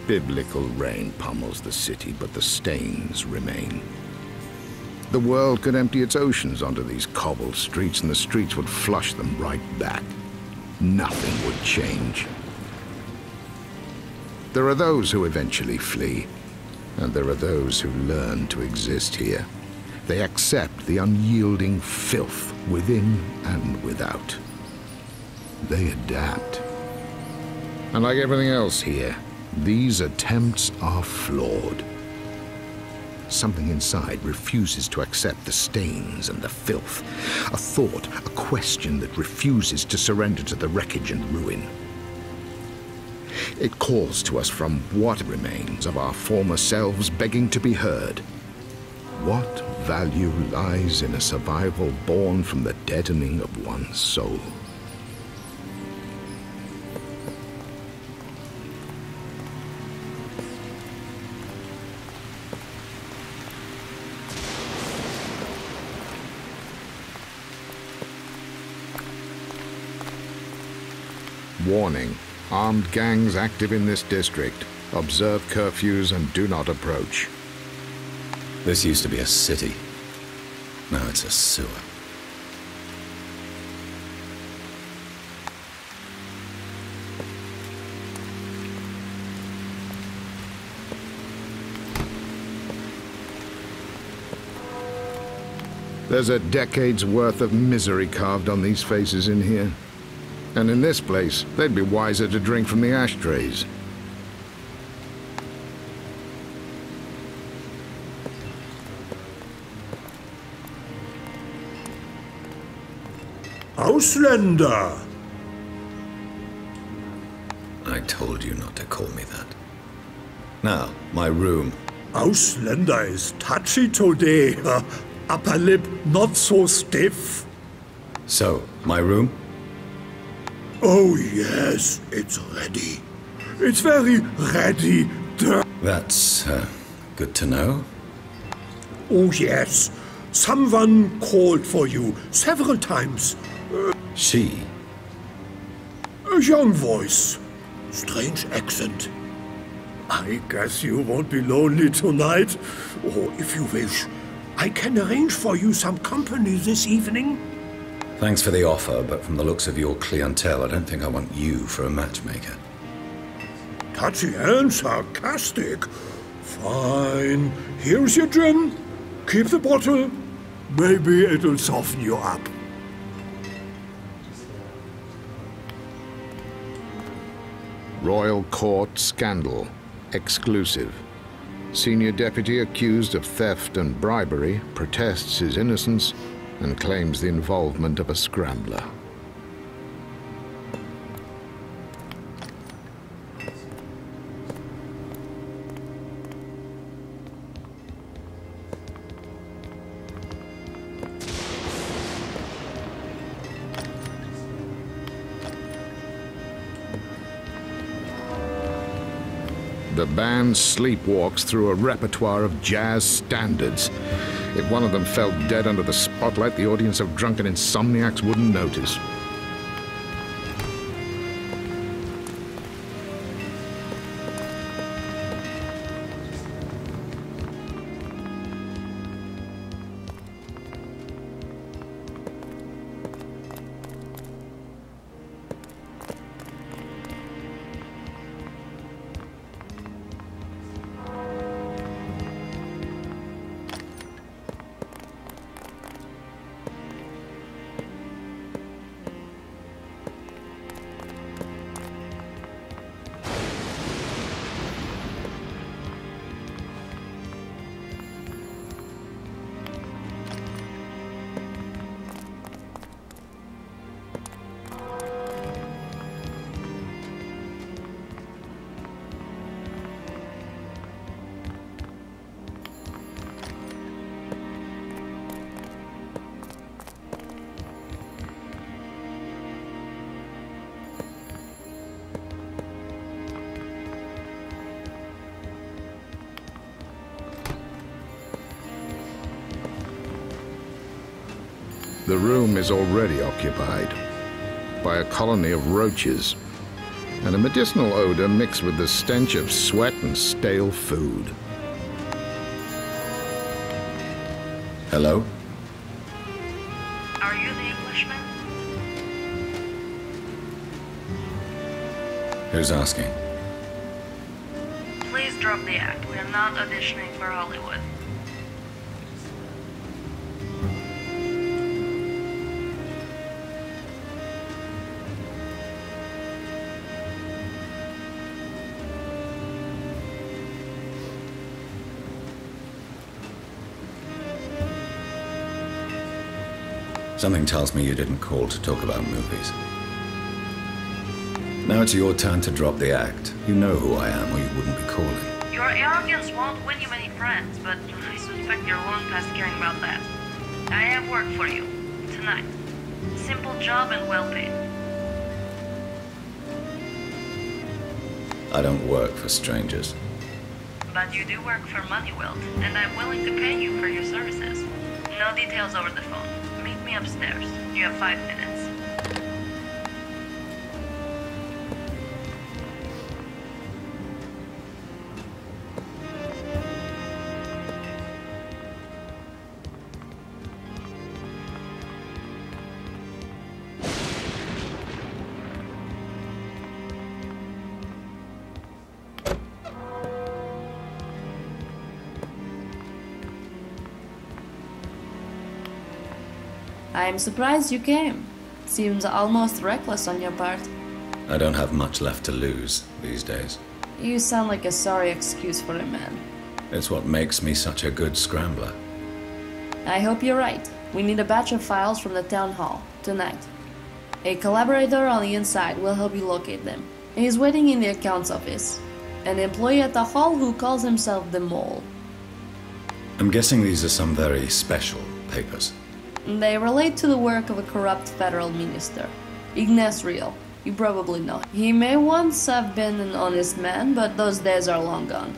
Biblical rain pummels the city, but the stains remain. The world could empty its oceans onto these cobbled streets, and the streets would flush them right back. Nothing would change. There are those who eventually flee, and there are those who learn to exist here. They accept the unyielding filth within and without. They adapt. And like everything else here, these attempts are flawed. Something inside refuses to accept the stains and the filth. A thought, a question that refuses to surrender to the wreckage and ruin. It calls to us from what remains of our former selves, begging to be heard. What value lies in a survival born from the deadening of one's soul? Warning. Armed gangs active in this district. Observe curfews and do not approach. This used to be a city. Now it's a sewer. There's a decade's worth of misery carved on these faces in here. And in this place, they'd be wiser to drink from the ashtrays. Ausländer! I told you not to call me that. Now, my room. Ausländer is touchy today. Upper lip not so stiff. So, my room? Oh yes, it's ready. It's very ready. That's good to know. Oh yes, someone called for you several times. She? A young voice, strange accent. I guess you won't be lonely tonight. Or if you wish, I can arrange for you some company this evening. Thanks for the offer, but from the looks of your clientele, I don't think I want you for a matchmaker. Touchy and sarcastic. Fine. Here's your gin. Keep the bottle. Maybe it'll soften you up. Royal Court scandal. Exclusive. Senior deputy accused of theft and bribery protests his innocence and claims the involvement of a scrambler. The band sleepwalks through a repertoire of jazz standards. If one of them fell dead under the spotlight, the audience of drunken insomniacs wouldn't notice. The room is already occupied by a colony of roaches. and a medicinal odor mixed with the stench of sweat and stale food. Hello? Are you the Englishman? Who's asking? Please drop the act. We are not auditioning for Hollywood. Something tells me you didn't call to talk about movies. Now it's your turn to drop the act. You know who I am, or you wouldn't be calling. Your arrogance won't win you many friends, but I suspect you're long past caring about that. I have work for you. Tonight. Simple job and well paid. I don't work for strangers. But you do work for money, Wilt, and I'm willing to pay you for your services. No details over the phone. Meet me upstairs. You have 5 minutes. I'm surprised you came. Seems almost reckless on your part. I don't have much left to lose these days. You sound like a sorry excuse for a man. It's what makes me such a good scrambler. I hope you're right. We need a batch of files from the town hall, tonight. A collaborator on the inside will help you locate them. He's waiting in the accounts office. An employee at the hall who calls himself the Mole. I'm guessing these are some very special papers. They relate to the work of a corrupt federal minister, Ignace Real. You probably know. He may once have been an honest man, but those days are long gone.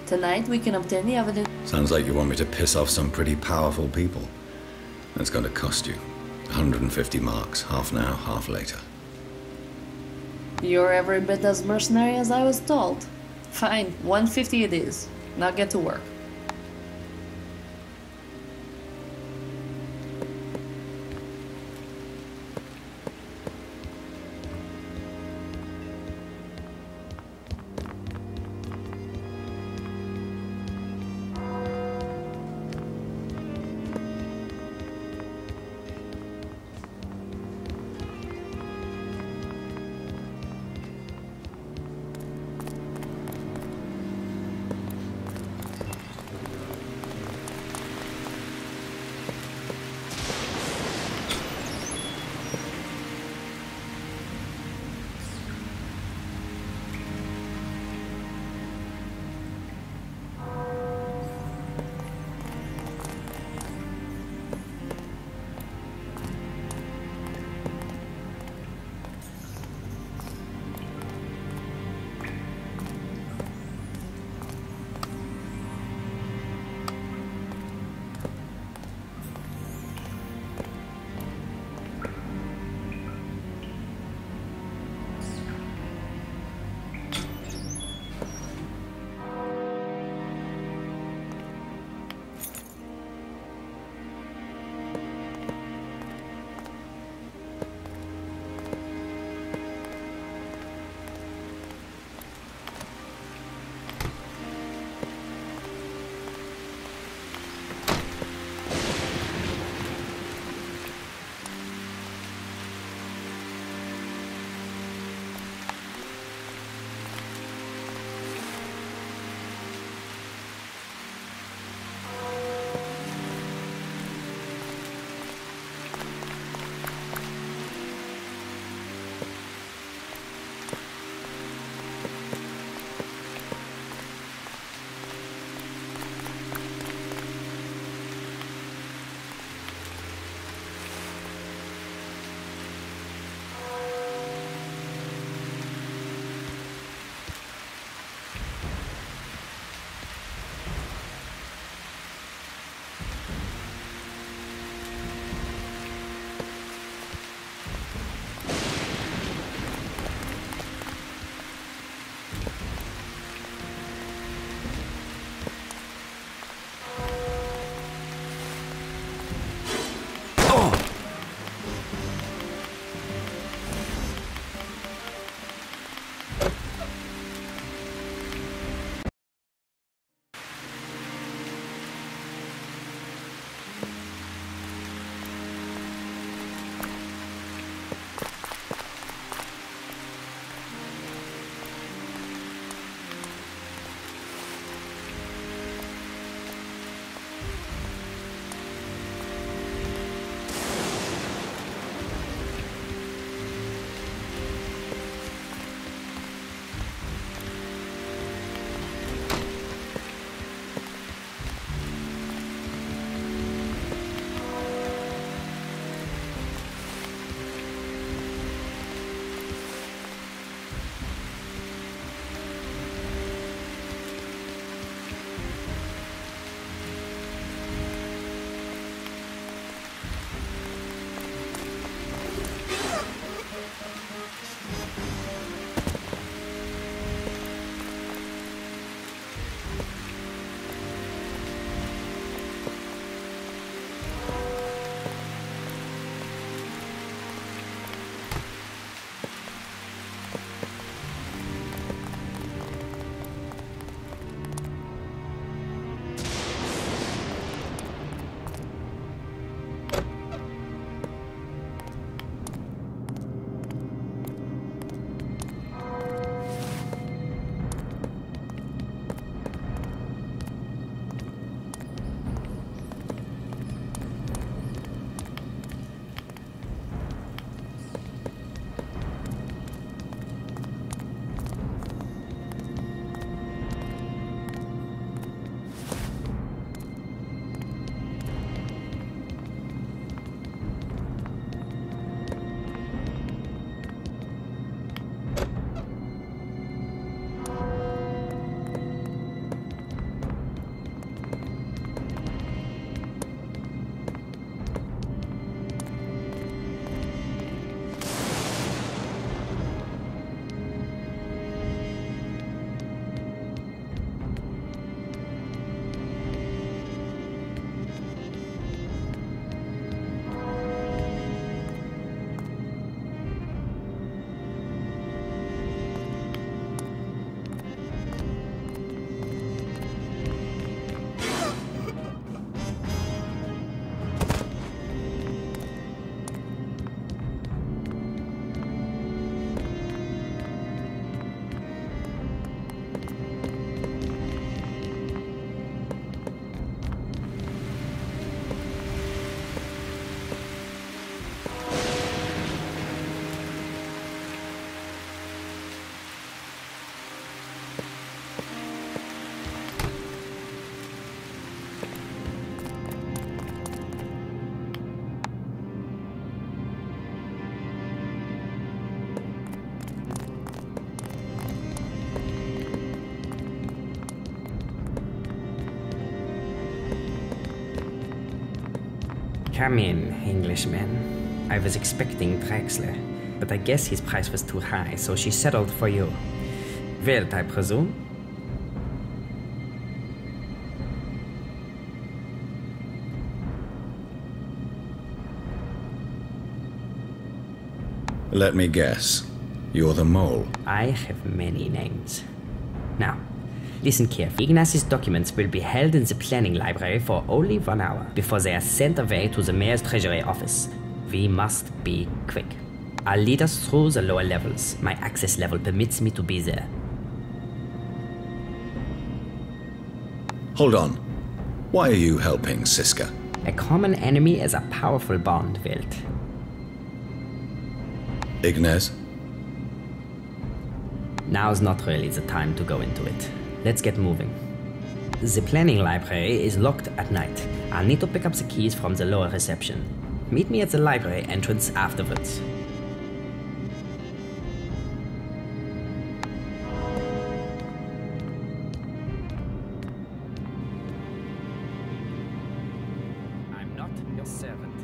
Tonight we can obtain the evidence. Sounds like you want me to piss off some pretty powerful people. That's going to cost you 150 marks, half now, half later. You're every bit as mercenary as I was told. Fine, 150 it is. Now get to work. Come in, Englishman. I was expecting Drexler, but I guess his price was too high, so she settled for you. Wilt, I presume? Let me guess. You're the mole. I have many names. Now, listen carefully. Ignaz's documents will be held in the planning library for only 1 hour before they are sent away to the mayor's treasury office. We must be quick. I'll lead us through the lower levels. My access level permits me to be there. Hold on. Why are you helping Siska? A common enemy is a powerful bond, Wilt. Ignaz? Now's not really the time to go into it. Let's get moving. The planning library is locked at night. I'll need to pick up the keys from the lower reception. Meet me at the library entrance afterwards. I'm not your servant.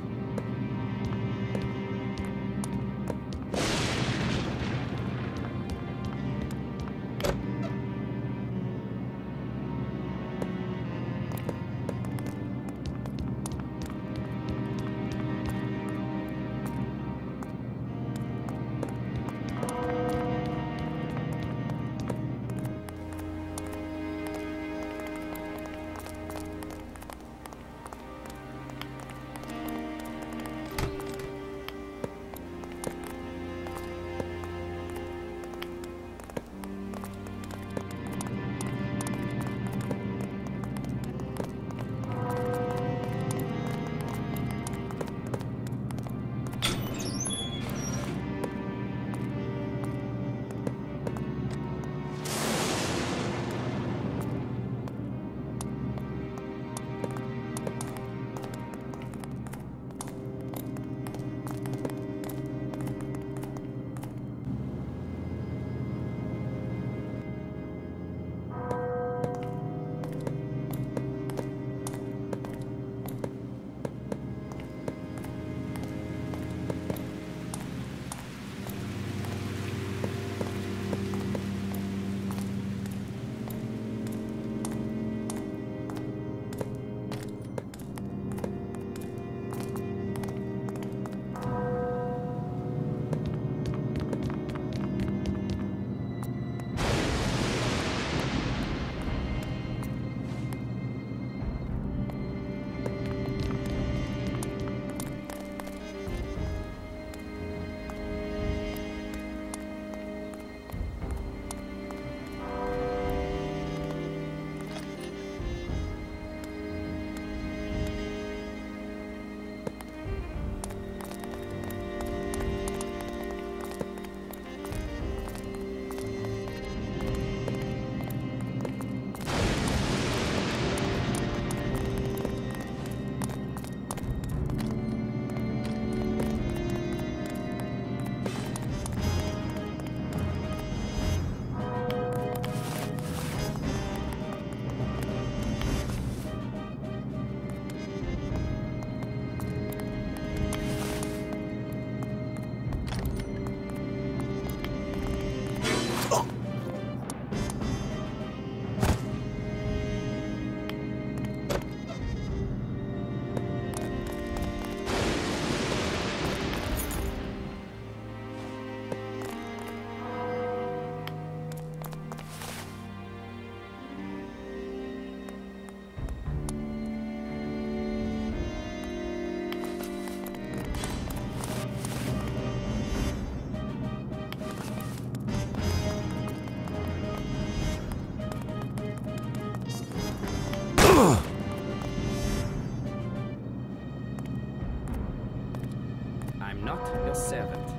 I'm not your servant.